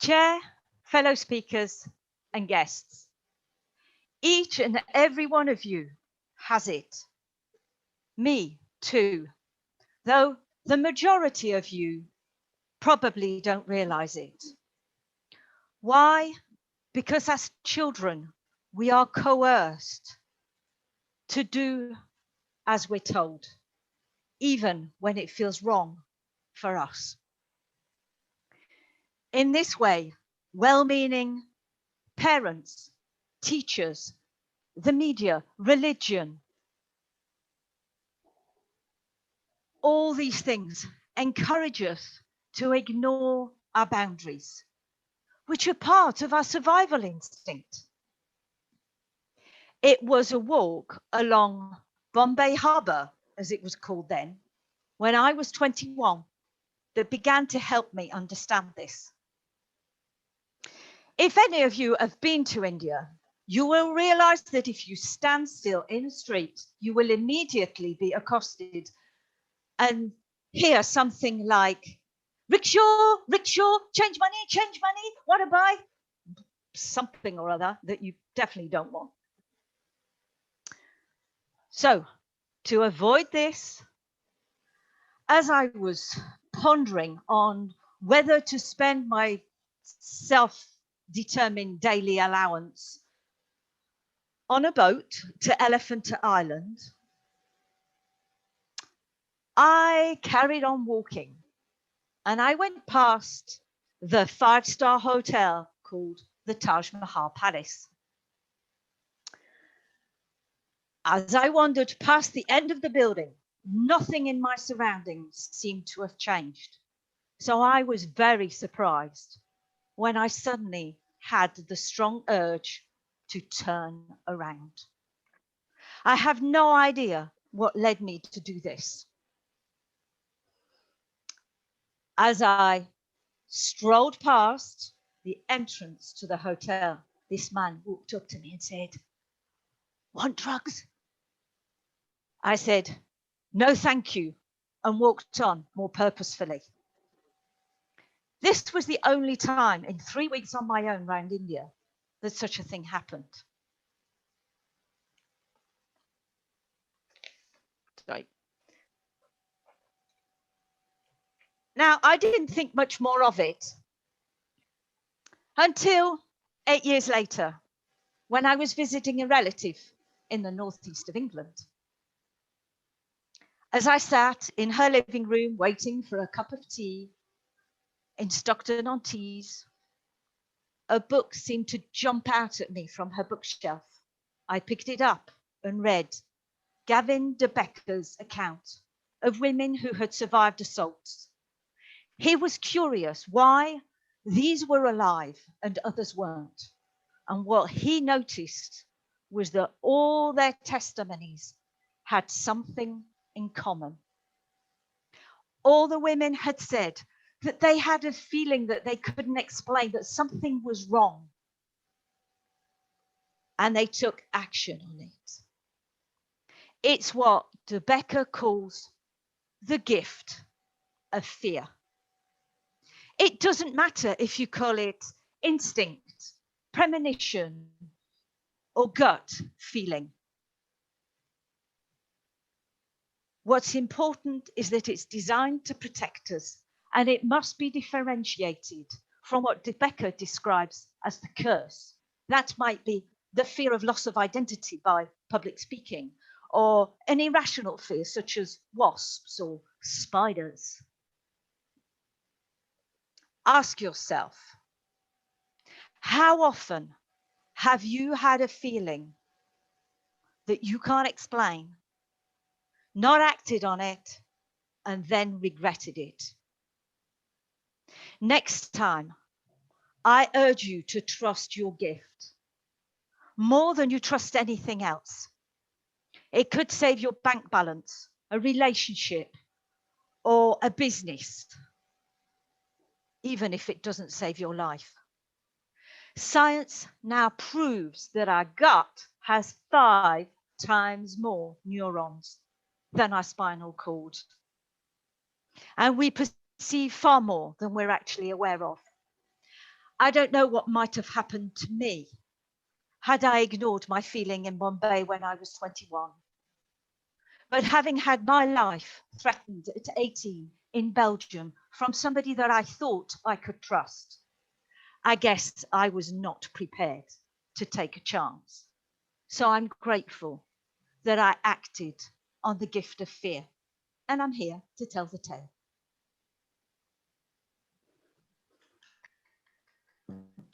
Chair, fellow speakers, and guests, each and every one of you has it. Me too, though the majority of you probably don't realize it. Why? Because as children, we are coerced to do as we're told, even when it feels wrong for us. In this way, well-meaning parents, teachers, the media, religion, all these things encourage us to ignore our boundaries, which are part of our survival instinct. It was a walk along Bombay Harbour, as it was called then, when I was 21, that began to help me understand this. If any of you have been to India, you will realize that if you stand still in the street, you will immediately be accosted and hear something like, rickshaw, rickshaw, change money, want to buy? Something or other that you definitely don't want. So, to avoid this, as I was pondering on whether to spend my self-determined daily allowance on a boat to Elephant Island, I carried on walking and I went past the 5-star hotel called the Taj Mahal Palace. As I wandered past the end of the building, nothing in my surroundings seemed to have changed. So I was very surprised when I suddenly had the strong urge to turn around. I have no idea what led me to do this. As I strolled past the entrance to the hotel, this man walked up to me and said, "Want drugs?" I said, "No, thank you," and walked on more purposefully. This was the only time in 3 weeks on my own around India that such a thing happened. Sorry. Now, I didn't think much more of it until 8 years later, when I was visiting a relative in the northeast of England. As I sat in her living room waiting for a cup of tea in Stockton-on-Tees, a book seemed to jump out at me from her bookshelf. I picked it up and read Gavin de Becker's account of women who had survived assaults. He was curious why these were alive and others weren't. And what he noticed was that all their testimonies had something in common. All the women had said that they had a feeling that they couldn't explain, that something was wrong. And they took action on it. It's what de Becker calls the gift of fear. It doesn't matter if you call it instinct, premonition, or gut feeling. What's important is that it's designed to protect us, and it must be differentiated from what de Becker describes as the curse. That might be the fear of loss of identity by public speaking, or an irrational fear such as wasps or spiders. Ask yourself, how often have you had a feeling that you can't explain, not acted on it, and then regretted it? Next time, I urge you to trust your gift more than you trust anything else. It could save your bank balance, a relationship, or a business, even if it doesn't save your life. Science now proves that our gut has 5 times more neurons than our spinal cord. And we perceive far more than we're actually aware of. I don't know what might have happened to me had I ignored my feeling in Bombay when I was 21. But having had my life threatened at 18 in Belgium from somebody that I thought I could trust, I guess I was not prepared to take a chance. So I'm grateful that I acted on the gift of fear. And I'm here to tell the tale.